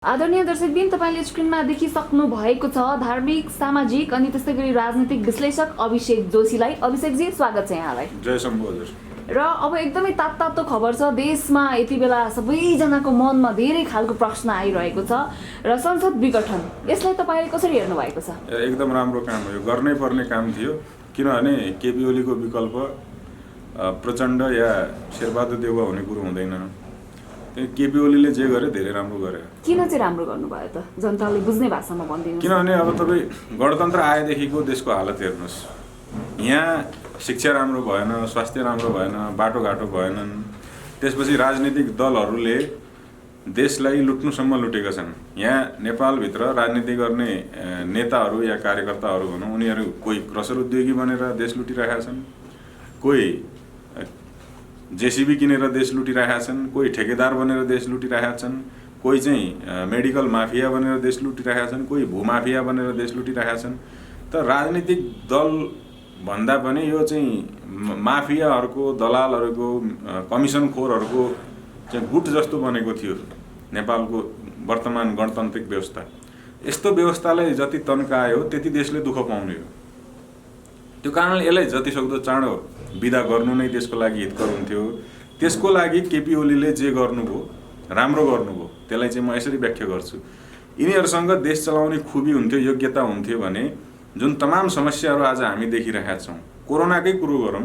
आदरणीय दर्शकबिन, तपाईले स्क्रिनमा देखिसक्नु भएको छ धार्मिक, सामाजिक अनि त्यसै गरी राजनीतिक विश्लेषक अभिषेक जोशीलाई। अभिषेकजी, स्वागत छ यहाँलाई। जय शम्भु हजुर। र अब एकदमै तातो खबर छ। देशमा यति बेला सबैजनाको मनमा धेरै खालको प्रश्न आइरहेको छ र संसद विघटन, यसलाई तपाईले कसरी हेर्नु भएको छ? एकदम राम्रो काम हो, यो गर्नै पर्ने काम थियो। किनभने केपी ओलीको विकल्प प्रचण्ड या शेरबहादुर देउवा हुने कुरो हुँदैन। केपी ओलीले जे गरे धेरै राम्रो गरे। किन चाहिँ राम्रो गर्नुभयो त? जनताले बुझ्ने भाषामा भनिदिनु। किनभने अब तपाईँ गणतन्त्र आएदेखिको देशको हालत हेर्नुहोस्। यहाँ शिक्षा राम्रो भएन, स्वास्थ्य राम्रो भएन, बाटोघाटो भएनन्। त्यसपछि राजनीतिक दलहरूले देशलाई लुट्नुसम्म लुटेका छन्। यहाँ नेपालभित्र राजनीति गर्ने नेताहरू या कार्यकर्ताहरू भनौँ, उनीहरू कोही क्रसर उद्योगी बनेर देश लुटिरहेका छन्, कोही जेसीबी किनेर देश लुटिरहेका छन्, कोही ठेकेदार बनेर देश लुटिरहेका छन्, कोही चाहिँ मेडिकल माफिया बनेर देश लुटिरहेका छन्, कोही भूमाफिया बनेर देश लुटिरहेका छन्। त राजनीतिक दल भन्दा पनि यो चाहिँ माफियाहरूको, दलालहरूको, कमिसनखोरहरूको चाहिँ गुट जस्तो बनेको थियो नेपालको वर्तमान गणतान्त्रिक व्यवस्था। यस्तो व्यवस्थालाई जति तन्कायो त्यति देशले दुःख पाउने हो। त्यो कारणले यसलाई जतिसक्दो चाँडो विदा गर्नु नै देशको लागि हितकर हुन्थ्यो। त्यसको लागि केपी ओलीले जे गर्नुभयो, राम्रो गर्नुभयो। त्यसलाई चाहिँ म यसरी व्याख्या गर्छु। यिनीहरूसँग देश चलाउने खुबी हुन्थ्यो, योग्यता हुन्थ्यो भने जुन तमाम समस्याहरू आज हामी देखिरहेका छौँ, कोरोनाकै कुरो गरौँ,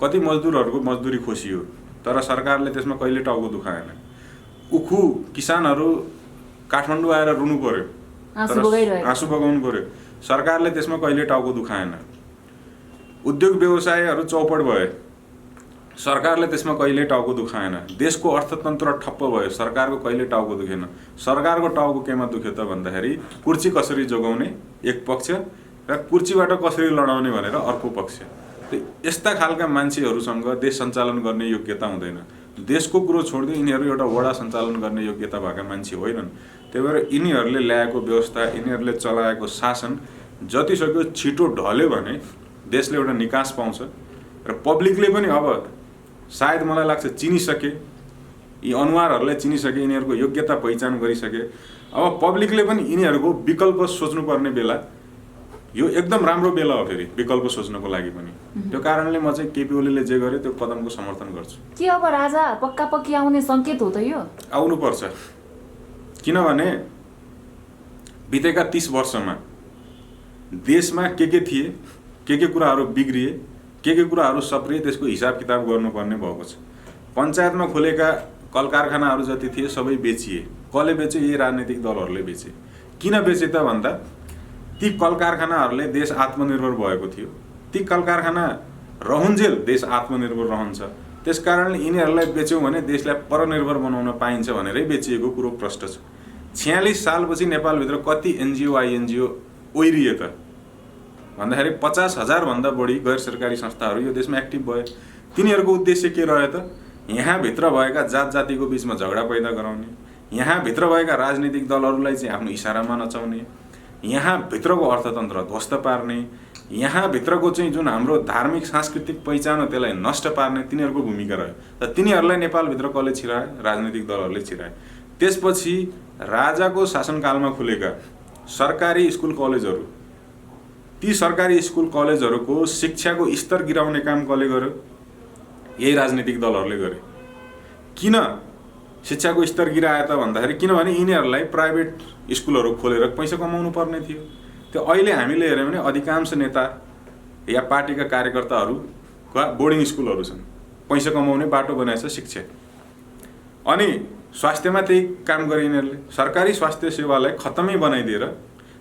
कति मजदुरहरूको मजदुरी खोसियो तर सरकारले त्यसमा कहिले टाउको दुखाएन। उखु किसानहरू काठमाडौँ आएर रुनु पर्यो, आँसु बगाउनु पर्यो, सरकारले त्यसमा कहिले टाउको दुखाएन। उद्योग व्यवसायहरू चौपट भए, सरकारले त्यसमा कहिले टाउको दुखाएन। देशको अर्थतन्त्र ठप्प भयो, सरकारको कहिले टाउको दुखेन। सरकारको टाउको केमा दुख्यो त भन्दाखेरि कुर्सी कसरी जोगाउने एक पक्ष र कुर्सीबाट कसरी लडाउने भनेर अर्को पक्ष। यस्ता खालका मान्छेहरूसँग देश सञ्चालन गर्ने योग्यता हुँदैन। देशको कुरो छोड्दै यिनीहरू एउटा वडा सञ्चालन गर्ने योग्यता भएका मान्छे होइनन्। त्यही भएर यिनीहरूले ल्याएको व्यवस्था, यिनीहरूले चलाएको शासन जतिसक्दो छिटो ढल्यो भने देशले एउटा निकास पाउँछ र पब्लिकले पनि अब सायद मलाई लाग्छ चिनिसके, यी अनुहारहरूलाई चिनिसके, यिनीहरूको योग्यता पहिचान गरिसके। अब पब्लिकले पनि यिनीहरूको विकल्प सोच्नुपर्ने बेला यो एकदम राम्रो बेला हो फेरि विकल्प सोच्नको लागि पनि। त्यो कारणले म चाहिँ केपी ओलीले जे गर्यो त्यो कदमको समर्थन गर्छु। के अब राजा पक्का आउने सङ्केत हो त यो? आउनुपर्छ। किनभने बितेका 30 वर्षमा देशमा के थिए, के कुराहरू बिग्रिए, के कुराहरू सप्रिए, त्यसको हिसाब किताब गर्नुपर्ने भएको छ। पञ्चायतमा खोलेका कल कारखानाहरू जति थिए सबै बेचिए। कसले बेचे? यही राजनीतिक दलहरूले बेचे। किन बेचे त भन्दा ती कल कारखानाहरूले देश आत्मनिर्भर भएको थियो। ती कल कारखाना रहन्जेल देश आत्मनिर्भर रहन्छ। त्यस कारणले यिनीहरूलाई बेच्यौँ भने देशलाई परनिर्भर बनाउन पाइन्छ भनेरै बेचिएको कुरो प्रष्ट छ। 46 सालपछि नेपालभित्र कति एनजिओ आइएनजिओ ओइरिए त भन्दाखेरि 50,000 भन्दा बढी गैर सरकारी संस्थाहरू यो देशमा एक्टिभ भए। तिनीहरूको उद्देश्य के रह्यो त? यहाँभित्र भएका जात जातिको बिचमा झगडा पैदा गराउने, यहाँभित्र भएका राजनीतिक दलहरूलाई चाहिँ आफ्नो इसारामा नचाउने, यहाँभित्रको अर्थतन्त्र ध्वस्त पार्ने, यहाँभित्रको चाहिँ जुन हाम्रो धार्मिक सांस्कृतिक पहिचान हो त्यसलाई नष्ट पार्ने तिनीहरूको भूमिका रह्यो। त तिनीहरूलाई नेपालभित्र कसले छिराए? राजनीतिक दलहरूले छिराए। त्यसपछि राजाको शासनकालमा खुलेका सरकारी स्कुल कलेजहरू, ती सरकारी स्कुल कलेजहरूको शिक्षाको स्तर गिराउने काम कसले गर्यो? यही राजनीतिक दलहरूले गरे। किन शिक्षाको स्तर गिराए त भन्दाखेरि किनभने यिनीहरूलाई प्राइभेट स्कुलहरू खोलेर पैसा कमाउनु पर्ने थियो। त्यो अहिले हामीले हेऱ्यौँ भने अधिकांश नेता या पार्टीका कार्यकर्ताहरूका बोर्डिङ स्कुलहरू छन्, पैसा कमाउने बाटो बनाएछ शिक्षा। अनि स्वास्थ्यमा त्यही काम गरे यिनीहरूले। सरकारी स्वास्थ्य सेवालाई खत्तमै बनाइदिएर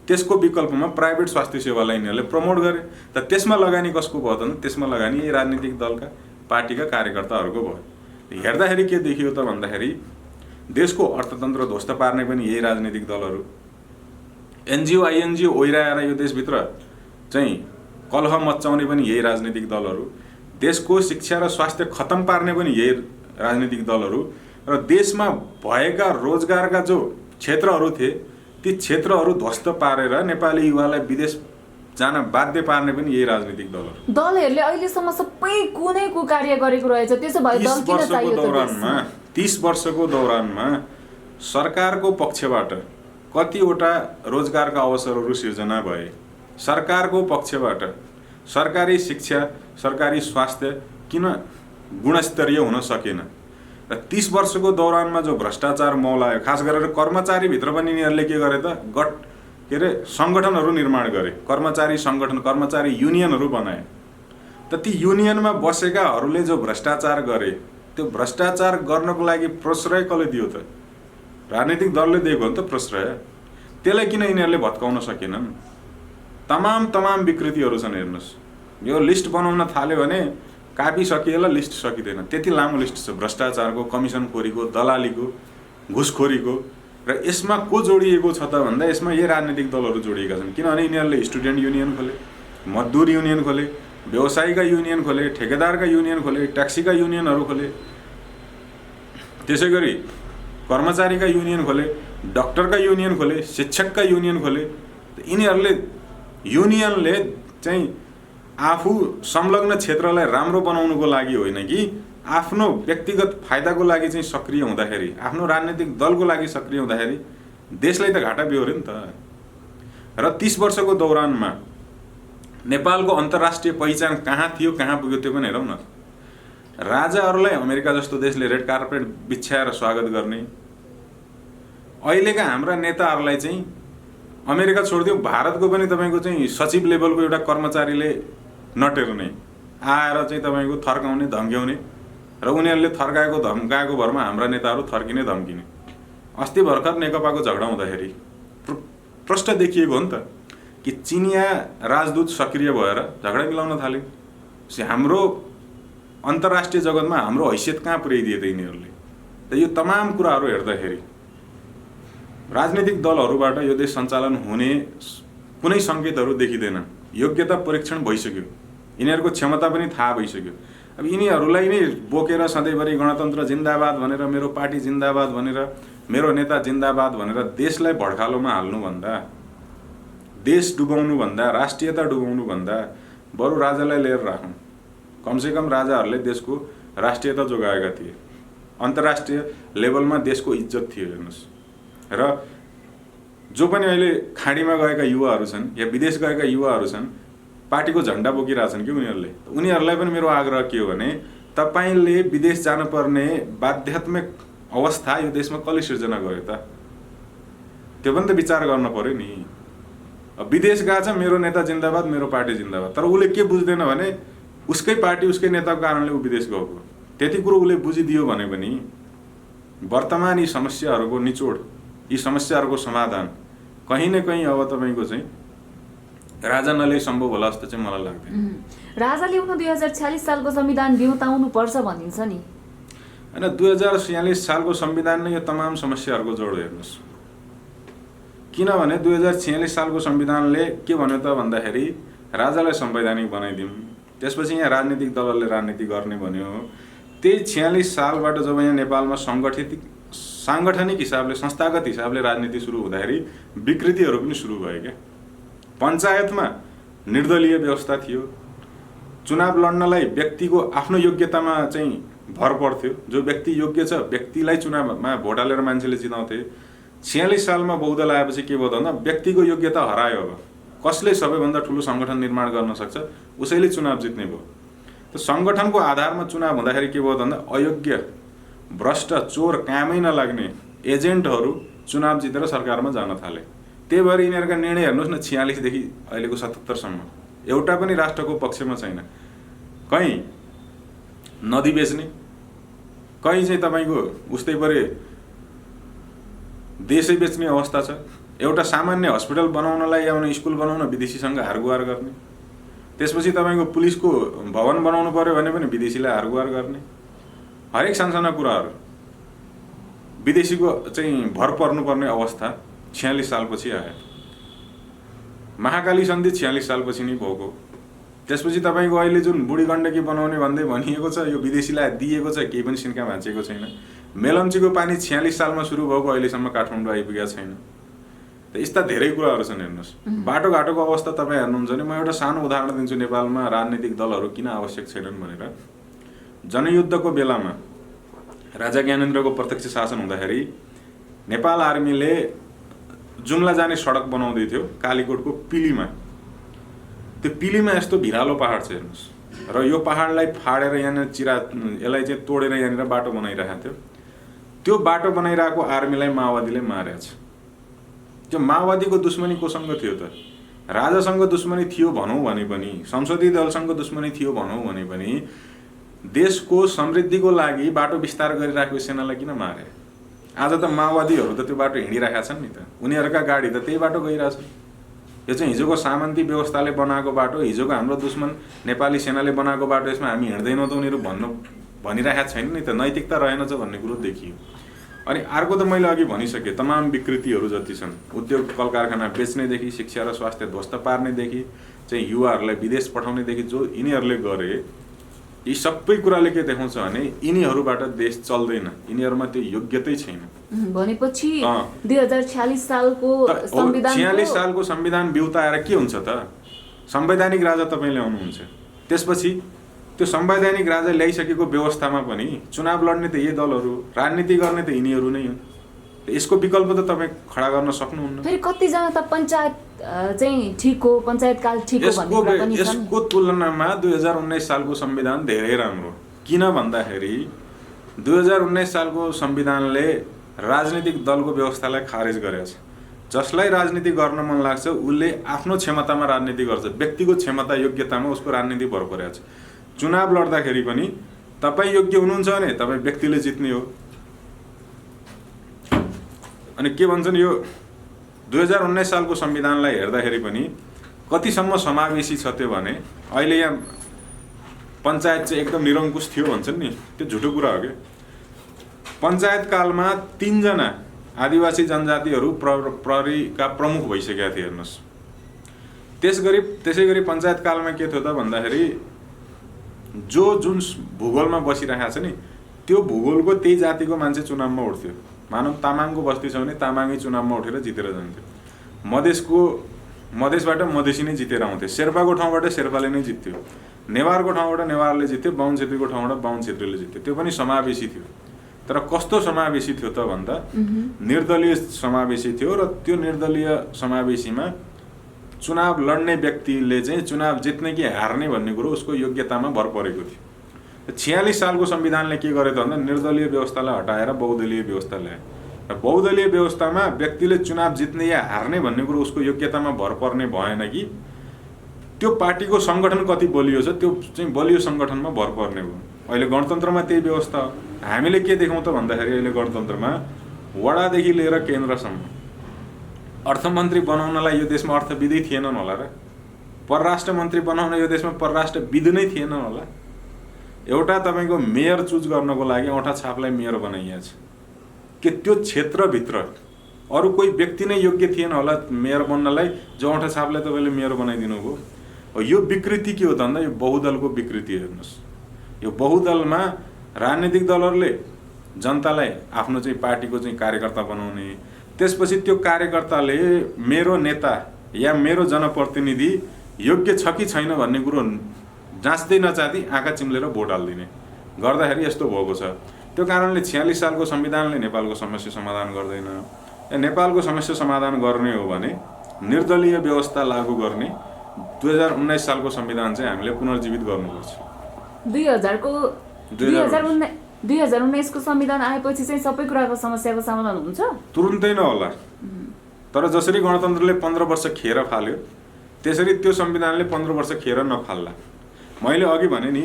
त्यसको विकल्पमा प्राइभेट स्वास्थ्य सेवालाई यिनीहरूले प्रमोट गरे। त त्यसमा लगानी कसको भयो त? त्यसमा लगानी यही राजनीतिक दलका पार्टीका कार्यकर्ताहरूको भयो। हेर्दाखेरि के देखियो त भन्दाखेरि देशको अर्थतन्त्र ध्वस्त पार्ने पनि यही राजनीतिक दलहरू, एनजिओ आइएनजिओ ओइराएर यो देशभित्र चाहिँ कलह मचाउने पनि यही राजनीतिक दलहरू, देशको शिक्षा र स्वास्थ्य खत्तम पार्ने पनि यही राजनीतिक दलहरू, र देशमा भएका रोजगारका जो क्षेत्रहरू थिए ती क्षेत्रहरू ध्वस्त पारेर नेपाली युवालाई विदेश जान बाध्य पार्ने पनि यही राजनीतिक दलहरू। दलहरूले अहिलेसम्म सबै कुनै कार्य गरेको रहेछ। त्यसो भए दल किन चाहियो त? 30 वर्षको दौरानमा सरकारको पक्षबाट कतिवटा रोजगारका अवसरहरू सिर्जना भए, सरकारको पक्षबाट सरकारी शिक्षा, सरकारी स्वास्थ्य किन गुणस्तरीय हुन सकेन? र 30 वर्षको दौरानमा जो भ्रष्टाचार मौलायो, खास गरेर कर्मचारीभित्र पनि यिनीहरूले के गरे त सङ्गठनहरू निर्माण गरे, कर्मचारी सङ्गठन, कर्मचारी युनियनहरू बनाए। त ती युनियनमा बसेकाहरूले जो भ्रष्टाचार गरे, त्यो भ्रष्टाचार गर्नको लागि प्रश्रय कसले दियो त? राजनीतिक दलले दिएको हो नि त प्रश्रय। त्यसलाई किन यिनीहरूले भत्काउन सकेनन्? तमाम विकृतिहरू छन्। हेर्नुहोस्, यो लिस्ट बनाउन थाल्यो भने कापी सकिएला, लिस्ट सकिँदैन। त्यति लामो लिस्ट छ भ्रष्टाचारको, कमिसनखोरीको, दलालीको, घुसखोरीको। र यसमा को जोडिएको छ त भन्दा यसमा यही राजनीतिक दलहरू जोडिएका छन्। किनभने यिनीहरूले स्टुडेन्ट युनियन खोले, मजदुर युनियन खोले, व्यवसायीका युनियन खोले, ठेकेदारका युनियन खोले, ट्याक्सीका युनियनहरू खोले, त्यसै गरी कर्मचारीका युनियन खोले, डक्टरका युनियन खोले, शिक्षकका युनियन खोले। यिनीहरूले युनियनले चाहिँ आफू संलग्न क्षेत्रलाई राम्रो बनाउनुको लागि होइन कि आफ्नो व्यक्तिगत फाइदाको लागि चाहिँ सक्रिय हुँदाखेरि, आफ्नो राजनीतिक दलको लागि सक्रिय हुँदाखेरि देशलाई त घाटा बेहोर्यो नि त। र 30 वर्षको दौरानमा नेपालको अन्तर्राष्ट्रिय पहिचान कहाँ थियो, कहाँ पुग्यो त्यो पनि हेरौँ न। राजाहरूलाई अमेरिका जस्तो देशले रेड कार्पेट बिछ्याएर स्वागत गर्ने, अहिलेका हाम्रा नेताहरूलाई चाहिँ अमेरिका छोडिदियो, भारतको पनि तपाईँको चाहिँ सचिव लेभलको एउटा कर्मचारीले नटेर्ने, आएर चाहिँ तपाईँको थर्काउने, धम्क्याउने, र उनीहरूले थर्काएको धम्काएको भरमा हाम्रा नेताहरू थर्किने, धम्किने। अस्ति भर्खर नेकपाको झगडा हुँदाखेरि प्रष्ट देखिएको हो नि त कि चिनिया राजदूत सक्रिय भएर झगडा मिलाउन थाले। हाम्रो अन्तर्राष्ट्रिय जगतमा हाम्रो हैसियत कहाँ पुर्याइदिए त यिनीहरूले? त यो तमाम कुराहरू हेर्दाखेरि राजनीतिक दलहरूबाट यो देश सञ्चालन हुने कुनै सङ्केतहरू देखिँदैन। योग्यता परीक्षण भइसक्यो, यिनीहरूको क्षमता पनि थाहा भइसक्यो। अब यिनीहरूलाई नै बोकेर सधैँभरि गणतन्त्र जिन्दाबाद भनेर, मेरो पार्टी जिन्दाबाद भनेर, मेरो नेता जिन्दाबाद भनेर देशलाई भड्कालोमा हाल्नुभन्दा, देश डुबाउनुभन्दा, राष्ट्रियता डुबाउनुभन्दा बरु राजालाई लिएर राखौँ। कमसेकम राजाहरूले देशको राष्ट्रियता जोगाएका थिए, अन्तर्राष्ट्रिय लेभलमा देशको इज्जत थियो। हेर्नुहोस्, र जो पनि अहिले खाडीमा गएका युवाहरू छन् या विदेश गएका युवाहरू छन्, पार्टीको झन्डा बोकिरहेछन् कि उनीहरूलाई पनि मेरो आग्रह के हो भने तपाईँले विदेश जानुपर्ने बाध्यात्मक अवस्था यो देशमा कसले सिर्जना गर्यो त? त्यो पनि त विचार गर्न पर्यो नि। विदेश गएको छ, मेरो नेता जिन्दाबाद, मेरो पार्टी जिन्दाबाद, तर उसले के बुझ्दैन भने उसकै पार्टी उसकै नेताको कारणले ऊ विदेश गएको। त्यति कुरो उसले बुझिदियो भने पनि वर्तमान यी समस्याहरूको निचोड, यी समस्याहरूको समाधान कहीँ न कहीँ अब तपाईँको चाहिँ राजा नले सम्भव होला जस्तो चाहिँ मलाई लाग्दैन। राजाले उन 2046 सालको संविधान बिउताउनु पर्छ भनिन्छ नि हैन? 2046 सालको संविधान नै यो तमाम समस्याहरूको जोड। हेर्नुहोस्, किनभने 2046 सालको संविधानले के भन्यो त भन्दाखेरि राजालाई संवैधानिक बनाइदिउँ, त्यसपछि यहाँ राजनीतिक दलहरूले राजनीति गर्ने भन्यो। त्यही 46 सालबाट जब यहाँ नेपालमा साङ्गठनिक हिसाबले, संस्थागत हिसाबले राजनीति सुरु हुँदाखेरि विकृतिहरू पनि सुरु भयो क्या। पञ्चायतमा निर्दलीय व्यवस्था थियो, चुनाव लड्नलाई व्यक्तिको आफ्नो योग्यतामा चाहिँ भर पर्थ्यो। जो व्यक्ति योग्य छ व्यक्तिलाई चुनावमा भोट हालेर मान्छेले जिताउँथे। 46 सालमा बहुदल आएपछि के भयो भन्दा व्यक्तिको योग्यता हरायो। अब कसले सबैभन्दा ठुलो सङ्गठन निर्माण गर्न सक्छ उसैले चुनाव जित्ने भयो। त सङ्गठनको आधारमा चुनाव हुँदाखेरि के भयो भन्दा अयोग्य, भ्रष्ट, चोर, कामै नलाग्ने एजेन्टहरू चुनाव जितेर सरकारमा जान थाले। त्यही भएर यिनीहरूका निर्णय हेर्नुहोस् न, 46 देखि अहिलेको 77 सम्म एउटा पनि राष्ट्रको पक्षमा छैन। कहीँ नदी बेच्ने, कहीँ चाहिँ तपाईँको उस्तै परे देशै बेच्ने अवस्था छ। एउटा सामान्य हस्पिटल बनाउनलाई या स्कुल बनाउन विदेशीसँग हारगुहार गर्ने, त्यसपछि तपाईँको पुलिसको भवन बनाउनु पर्यो भने पनि विदेशीलाई हारगुहार गर्ने। हरेक सानसाना कुराहरू विदेशीको चाहिँ भर पर्नुपर्ने अवस्था 46 सालपछि आयो। महाकाली सन्धि 46 सालपछि नै भएको। त्यसपछि तपाईँको अहिले जुन बुढी गण्डकी बनाउने भन्दै भनिएको छ, यो विदेशीलाई दिएको छ, केही पनि सिन्का भाँचेको छैन। मेलम्चीको पानी 46 सालमा सुरु भएको, अहिलेसम्म काठमाडौँ आइपुगेको छैन। त यस्ता धेरै कुराहरू छन्। हेर्नुहोस्, बाटोघाटोको अवस्था तपाईँ हेर्नुहुन्छ भने म एउटा सानो उदाहरण दिन्छु। नेपालमा राजनीतिक दलहरू किन आवश्यक छैनन् भनेर, जनयुद्धको बेलामा राजा ज्ञानेन्द्रको प्रत्यक्ष शासन हुँदाखेरि नेपाल आर्मीले जुम्ला जाने सडक बनाउँदै थियो कालीकोटको पिलीमा। त्यो पिलीमा यस्तो भिरालो पहाड छ हेर्नुहोस्, र यो पहाडलाई फाडेर यहाँनिर यसलाई चाहिँ तोडेर यहाँनिर बाटो बनाइरहेको थियो। त्यो बाटो बनाइरहेको आर्मीलाई माओवादीले मारेको छ। त्यो माओवादीको दुश्मनी कोसँग थियो त? राजासँग दुश्मनी थियो भनौँ भने पनि, संसदीय दलसँग दुश्मनी थियो भनौँ भने पनि, देशको समृद्धिको लागि बाटो विस्तार गरिरहेको सेनालाई किन मारे? आज त माओवादीहरू त त्यो बाटो हिँडिरहेका छन् नि त, उनीहरूका गाडी त त्यही बाटो गइरहेछ। यो चाहिँ हिजोको सामन्ती व्यवस्थाले बनाएको बाटो, हिजोको हाम्रो दुश्मन नेपाली सेनाले बनाएको बाटो, यसमा हामी हिँड्दैनौँ त उनीहरू भनिरहेका छैन नि त, नैतिकता रहेनछ भन्ने कुरो देखियो। अनि अर्को त मैले अघि भनिसकेँ, तमाम विकृतिहरू जति छन्, उद्योग कल कारखाना बेच्नेदेखि शिक्षा र स्वास्थ्य ध्वस्त पार्नेदेखि चाहिँ युवाहरूलाई विदेश पठाउनेदेखि जो यिनीहरूले गरे, यी सबै कुराले के देखाउँछ भने यिनीहरूबाट देश चल्दैन, यिनीहरूमा त्यो योग्यतै छैन। भनेपछि 2046 सालको संविधान 46 सालको संविधान बिउताएर के हुन्छ त? संवैधानिक राजा तपाईँले आउनुहुन्छ, त्यसपछि त्यो संवैधानिक राजा ल्याइसकेको व्यवस्थामा पनि चुनाव लड्ने त यही दलहरू, राजनीति गर्ने त यिनीहरू नै हुन्। यसको विकल्प त तपाईँ खडा गर्न सक्नुहुन्न। फेरि कतिजना त पञ्चायत चाहिँ ठिक हो, पञ्चायतकाल ठिक हो भन्ने कुरा पनि छन्। यसको तुलनामा 2019 सालको संविधान धेरै राम्रो। किन भन्दाखेरि 2019 सालको संविधानले राजनीतिक दलको व्यवस्थालाई खारेज गरेको छ। जसलाई राजनीति गर्न मन लाग्छ उसले आफ्नो क्षमतामा राजनीति गर्छ, व्यक्तिको क्षमता योग्यतामा उसको राजनीति भर परेको छ। चुनाव लड्दाखेरि पनि तपाईँ योग्य हुनुहुन्छ भने तपाईँ व्यक्तिले जित्ने हो। अनि के भन्छन्, यो 2019 सालको संविधानलाई हेर्दाखेरि पनि कतिसम्म समावेशी छ त्यो भने अहिले यहाँ पञ्चायत चाहिँ एकदम निरङ्कुश थियो भन्छन् नि, त्यो झुटो कुरा हो कि। पञ्चायत कालमा 3 जना आदिवासी जनजातिहरू प्रहरीका प्रमुख भइसकेका थिए हेर्नुहोस्। त्यसै गरी पञ्चायत कालमा के थियो त भन्दाखेरि जुन भूगोलमा बसिरहेको छ नि, त्यो भूगोलको त्यही जातिको मान्छे चुनावमा उठ्थ्यो। मानव तामाङको बस्ती छ भने तामाङै चुनावमा उठेर जितेर जान्थ्यो। मधेसबाट मधेसी नै जितेर आउँथ्यो। शेर्पाको ठाउँबाट शेर्पाले नै जित्थ्यो। नेवारको ठाउँबाट नेवारले जित्थ्यो। बाहुन छेत्रीको ठाउँबाट बाहुन छेत्रीले जित्थ्यो। त्यो पनि समावेशी थियो। तर कस्तो समावेशी थियो त भन्दा निर्दलीय समावेशी थियो, र त्यो निर्दलीय समावेशीमा चुनाव लड्ने व्यक्तिले चाहिँ चुनाव जित्ने कि हार्ने भन्ने कुरो उसको योग्यतामा भर परेको थियो। 46 सालको संविधानले के गर्यो त भन्दा निर्दलीय व्यवस्थालाई हटाएर बहुदलीय व्यवस्था ल्यायो। र बहुदलीय व्यवस्थामा व्यक्तिले चुनाव जित्ने या हार्ने भन्ने कुरो उसको योग्यतामा भर पर्ने भएन कि त्यो पार्टीको सङ्गठन कति बलियो छ त्यो चाहिँ बलियो सङ्गठनमा भर पर्ने हो। अहिले गणतन्त्रमा त्यही व्यवस्था हो। हामीले के देखाउँ त भन्दाखेरि अहिले गणतन्त्रमा वडादेखि लिएर केन्द्रसम्म अर्थमन्त्री बनाउनलाई यो देशमा अर्थविदै थिएनन् होला र, परराष्ट्र मन्त्री बनाउन यो देशमा परराष्ट्रविद नै थिएनन् होला। एउटा तपाईँको मेयर चुज गर्नको लागि औँठा छापलाई मेयर बनाइएको छ कि त्यो क्षेत्रभित्र अरू कोही व्यक्ति नै योग्य थिएन होला मेयर बन्नलाई, जो औँठा छापलाई तपाईँले मेयर बनाइदिनु भयो। यो विकृति के हो त भन्दा यो बहुदलको विकृति हेर्नुहोस्। यो बहुदलमा राजनीतिक दलहरूले जनतालाई आफ्नो चाहिँ पार्टीको चाहिँ कार्यकर्ता बनाउने, त्यसपछि त्यो कार्यकर्ताले मेरो नेता या मेरो जनप्रतिनिधि योग्य छ कि छैन भन्ने कुरो जाँच्दै नचाहती आँखा चिम्लेर भोट हालिदिने गर्दाखेरि यस्तो भएको छ। त्यो कारणले 46 सालको संविधानले नेपालको समस्या समाधान गर्दैन। नेपालको समस्या समाधान गर्ने हो भने निर्दलीय व्यवस्था लागू गर्ने 2019 सालको संविधान चाहिँ हामीले पुनर्जीवित गर्नुपर्छ। 2019 को संविधान आएपछि चाहिँ सबै कुराको समस्याको समाधान हुन्छ? तुरुन्तै नहोला, तर जसरी गणतन्त्रले 15 वर्ष खेर फाल्यो त्यसरी त्यो संविधानले 15 वर्ष खेर नफाल्ला। मैले अघि भने नि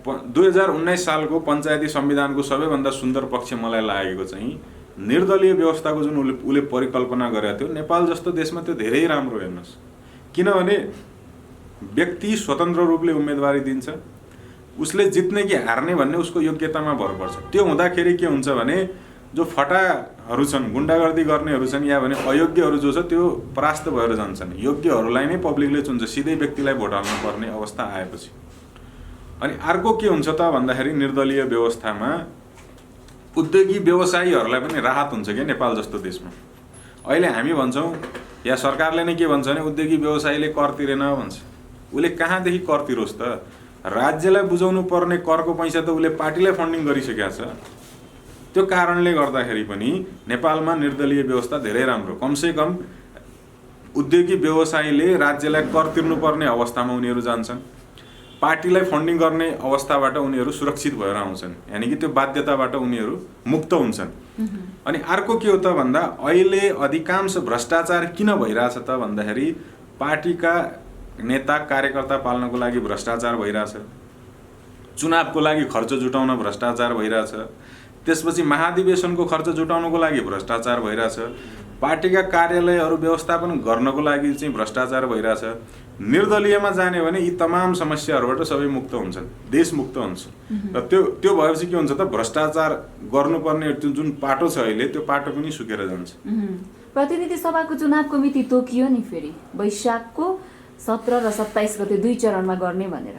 2019 सालको पञ्चायती संविधानको सबैभन्दा सुन्दर पक्ष मलाई लागेको चाहिँ निर्दलीय व्यवस्थाको जुन उसले परिकल्पना गरेको थियो, नेपाल जस्तो देशमा त्यो धेरै राम्रो हेर्नुहोस्। किनभने व्यक्ति स्वतन्त्र रूपले उम्मेदवारी दिन्छ, उसले जित्ने कि हार्ने भन्ने उसको योग्यतामा भर पर्छ। त्यो हुँदाखेरि के हुन्छ भने जो फटाहरू छन्, गुन्डागर्दी गर्नेहरू छन् या भने अयोग्यहरू जो छ त्यो परास्त भएर जान्छन्। योग्यहरूलाई नै पब्लिकले चुन्छ, सिधै व्यक्तिलाई भोट हाल्नु पर्ने अवस्था आएपछि। अनि अर्को के हुन्छ त भन्दाखेरि निर्दलीय व्यवस्थामा उद्योगी व्यवसायीहरूलाई पनि राहत हुन्छ क्या नेपाल जस्तो देशमा। अहिले हामी भन्छौँ या सरकारले नै के भन्छ भने उद्योगी व्यवसायीले कर तिरेन भन्छ। उसले कहाँदेखि कर तिरोस् त? राज्यलाई बुझाउनु पर्ने करको पैसा त उसले पार्टीलाई फन्डिङ गरिसकेको छ। त्यो कारणले गर्दाखेरि पनि नेपालमा निर्दलीय व्यवस्था धेरै राम्रो। कमसेकम उद्योगी व्यवसायीले राज्यलाई कर तिर्नुपर्ने अवस्थामा उनीहरू जान्छन्, पार्टीलाई फन्डिङ गर्ने अवस्थाबाट उनीहरू सुरक्षित भएर आउँछन्, यानि कि त्यो बाध्यताबाट उनीहरू मुक्त हुन्छन्। अनि अर्को के हो त भन्दा अहिले अधिकांश भ्रष्टाचार किन भइरहेछ त भन्दाखेरि पार्टीका नेता कार्यकर्ता पाल्नको लागि भ्रष्टाचार भइरहेछ, चुनावको लागि खर्च जुटाउन भ्रष्टाचार भइरहेछ, त्यसपछि महाधिवेशनको खर्च जुटाउनको लागि भ्रष्टाचार भइरहेछ, पार्टीका कार्यालयहरू व्यवस्थापन गर्नको लागि चाहिँ भ्रष्टाचार भइरहेछ। निर्दलीयमा जाने भने यी तमाम समस्याहरूबाट सबै मुक्त हुन्छन्, देश मुक्त हुन्छ। र त्यो भएपछि के हुन्छ त भ्रष्टाचार गर्नुपर्ने जुन पाटो छ अहिले त्यो पाटो पनि सुकेर जान्छ। प्रतिनिधि सभाको चुनावको मिति तोकियो नि फेरि वैशाखको 17 र 27 गते 2 चरणमा गर्ने भनेर।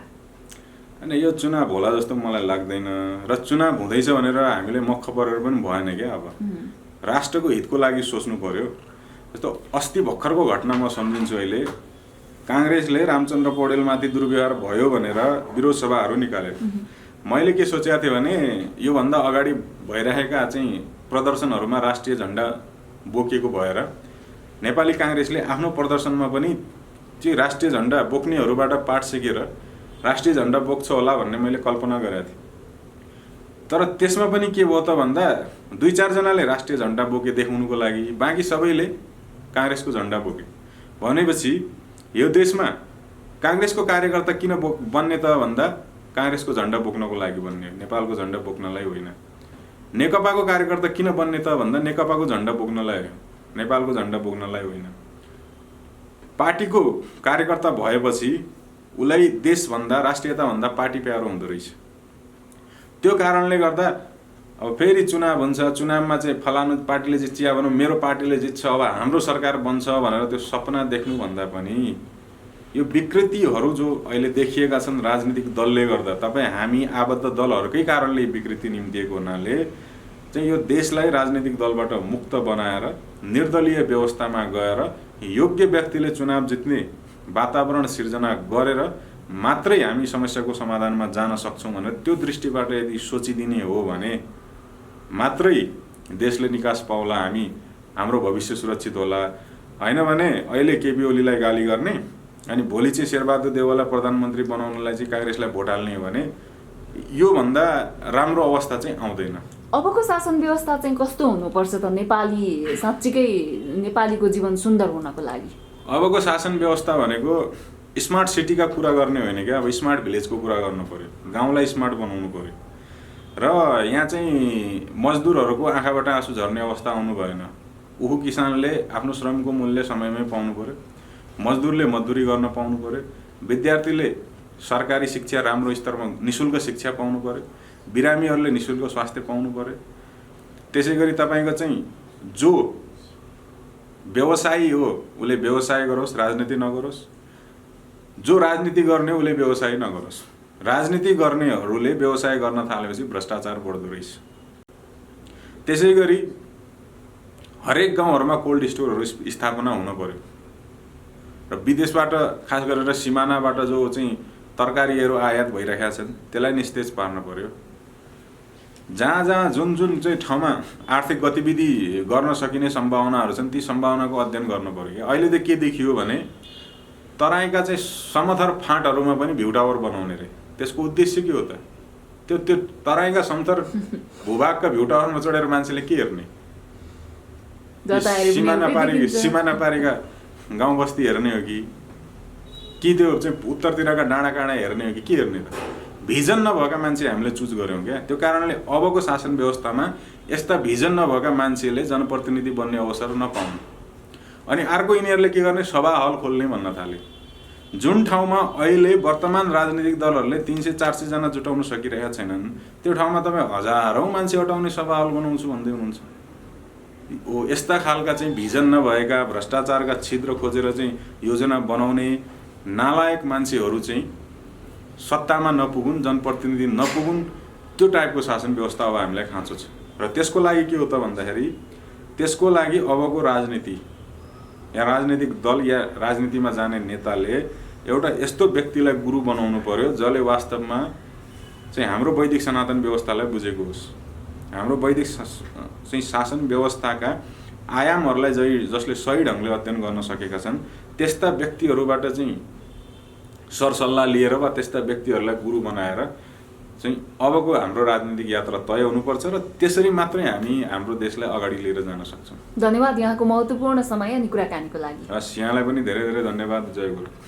अनि यो चुनाव होला जस्तो मलाई लाग्दैन र चुनाव हुँदैछ भनेर हामीले मक्ख परेर पनि भएन क्या। अब राष्ट्रको हितको लागि सोच्नु पर्यो। जस्तो अस्ति भर्खरको घटना म सम्झिन्छु। अहिले काङ्ग्रेसले रामचन्द्र पौडेलमाथि दुर्व्यवहार भयो भनेर विरोध सभाहरू निकाले। मैले के सोचेको थिएँ भने योभन्दा अगाडि भइरहेका चाहिँ प्रदर्शनहरूमा राष्ट्रिय झन्डा बोकेको भएर नेपाली काङ्ग्रेसले आफ्नो प्रदर्शनमा पनि चाहिँ राष्ट्रिय झन्डा बोक्नेहरूबाट पाठ सिकेर राष्ट्रिय झन्डा बोक्छ होला भन्ने मैले कल्पना गरेको थिएँ। तर त्यसमा पनि के भयो त भन्दा 2-4 जनाले राष्ट्रिय झन्डा बोके देखाउनुको लागि बाँकी सबैले काङ्ग्रेसको झन्डा बोके। भनेपछि यो देशमा काङ्ग्रेसको कार्यकर्ता किन बन्ने त भन्दा काङ्ग्रेसको झन्डा बोक्नको लागि बन्ने, नेपालको झन्डा बोक्नलाई होइन। नेकपाको कार्यकर्ता किन बन्ने त भन्दा नेकपाको झन्डा बोक्नलाई हो, नेपालको झन्डा बोक्नलाई होइन। पार्टीको कार्यकर्ता भएपछि उसलाई देशभन्दा राष्ट्रियताभन्दा पार्टी प्यारो हुँदो रहेछ। त्यो कारणले गर्दा अब फेरि चुनाव हुन्छ, चुनावमा चाहिँ फलानु पार्टीले जित्छ भनौँ, मेरो पार्टीले जित्छ, अब हाम्रो सरकार बन्छ भनेर त्यो सपना देख्नुभन्दा पनि यो विकृतिहरू जो अहिले देखिएका छन् राजनीतिक दलले गर्दा, तपाईँ हामी आबद्ध दलहरूकै कारणले विकृति निम्तिएको हुनाले चाहिँ यो देशलाई राजनीतिक दलबाट मुक्त बनाएर निर्दलीय व्यवस्थामा गएर योग्य व्यक्तिले चुनाव जित्ने वातावरण सिर्जना गरेर मात्रै हामी समस्याको समाधानमा जान सक्छौँ भनेर त्यो दृष्टिबाट यदि सोचिदिने हो भने मात्रै देशले निकास पाउला, हाम्रो भविष्य सुरक्षित होला। होइन भने अहिले केपी ओलीलाई गाली गर्ने अनि भोलि चाहिँ शेरबहादुर देउवालाई प्रधानमन्त्री बनाउनलाई चाहिँ काङ्ग्रेसलाई भोट हाल्ने हो भने योभन्दा राम्रो अवस्था चाहिँ आउँदैन। अबको शासन व्यवस्था चाहिँ कस्तो हुनुपर्छ त नेपाली साँच्चीकै नेपालीको जीवन सुन्दर हुनको लागि? अबको शासन व्यवस्था भनेको स्मार्ट सिटीका कुरा गर्ने होइन क्या, अब स्मार्ट भिलेजको कुरा गर्नु पर्यो, गाउँलाई स्मार्ट बनाउनु पर्यो। र यहाँ चाहिँ मजदुरहरूको आँखाबाट आँसु झर्ने अवस्था आउनु भएन। उहु किसानले आफ्नो श्रमको मूल्य समयमै पाउनु पर्यो, मजदुरले मजदुरी गर्न पाउनु पर्यो, विद्यार्थीले सरकारी शिक्षा राम्रो स्तरमा निःशुल्क शिक्षा पाउनु पर्यो, बिरामीहरूले निःशुल्क स्वास्थ्य पाउनु पर्यो। त्यसै गरी तपाईँको चाहिँ जो व्यवसायी हो उसले व्यवसाय गरोस्, राजनीति नगरोस्, जो राजनीति गर्ने उसले व्यवसाय नगरोस्। राजनीति गर्नेहरूले व्यवसाय गर्न थालेपछि भ्रष्टाचार बढ्दो रहेछ। त्यसै गरी हरेक गाउँहरूमा कोल्ड स्टोरहरू स्थापना हुन पर्यो र विदेशबाट खास गरेर सिमानाबाट जो चाहिँ तरकारीहरू आयात भइरहेका छन् त्यसलाई निस्तेज पार्न पर्यो। जहाँ जुन चाहिँ ठाउँमा आर्थिक गतिविधि गर्न सकिने सम्भावनाहरू छन् ती सम्भावनाको अध्ययन गर्नु पर्यो। अहिले त के देखियो भने तराईका चाहिँ समथर फाँटहरूमा पनि भ्यू टावर बनाउने रे। त्यसको उद्देश्य के हो त? त्यो तराईका समथर भूभागका भ्यू टावरमा चढेर मान्छेले के हेर्ने? सिमाना पारेका गाउँ बस्ती हेर्ने हो कि त्यो चाहिँ उत्तरतिरका डाँडा काँडा हेर्ने हो कि के हेर्ने त? भिजन नभएका मान्छे हामीले चुज गऱ्यौँ क्या। त्यो कारणले अबको शासन व्यवस्थामा यस्ता भिजन नभएका मान्छेले जनप्रतिनिधि बन्ने अवसर नपाउनु। अनि अर्को यिनीहरूले के गर्ने, सभा हल खोल्ने भन्न थाले। जुन ठाउँमा अहिले वर्तमान राजनीतिक दलहरूले 300-400 जना जुटाउन सकिरहेका छैनन् त्यो ठाउँमा तपाईँ हजारौँ मान्छे हटाउने सभा हल बनाउँछु भन्दै हुनुहुन्छ। ओ यस्ता खालका चाहिँ भिजन नभएका भ्रष्टाचारका छिद्र खोजेर चाहिँ योजना बनाउने नालायक मान्छेहरू चाहिँ सत्तामा नपुगुन्, जनप्रतिनिधि नपुगुन्, त्यो टाइपको शासन व्यवस्था अब हामीलाई खाँचो छ। र त्यसको लागि के हो त भन्दाखेरि त्यसको लागि अबको राजनीति या राजनीतिक दल या राजनीतिमा जाने नेताले एउटा यस्तो व्यक्तिलाई गुरु बनाउनु पर्यो जसले वास्तवमा चाहिँ हाम्रो वैदिक सनातन व्यवस्थालाई बुझेको होस्, हाम्रो वैदिक चाहिँ शासन व्यवस्थाका आयामहरूलाई जसले सही ढङ्गले अध्ययन गर्न सकेका छन् त्यस्ता व्यक्तिहरूबाट चाहिँ सरसल्लाह लिएर वा त्यस्ता व्यक्तिहरूलाई गुरु बनाएर चाहिँ अबको हाम्रो राजनीतिक यात्रा तय हुनुपर्छ र त्यसरी मात्रै हामी हाम्रो देशलाई अगाडि लिएर जान सक्छौँ। धन्यवाद यहाँको महत्त्वपूर्ण समय अनि कुराकानीको लागि। यहाँलाई पनि धेरै धेरै धन्यवाद। जय गुरु।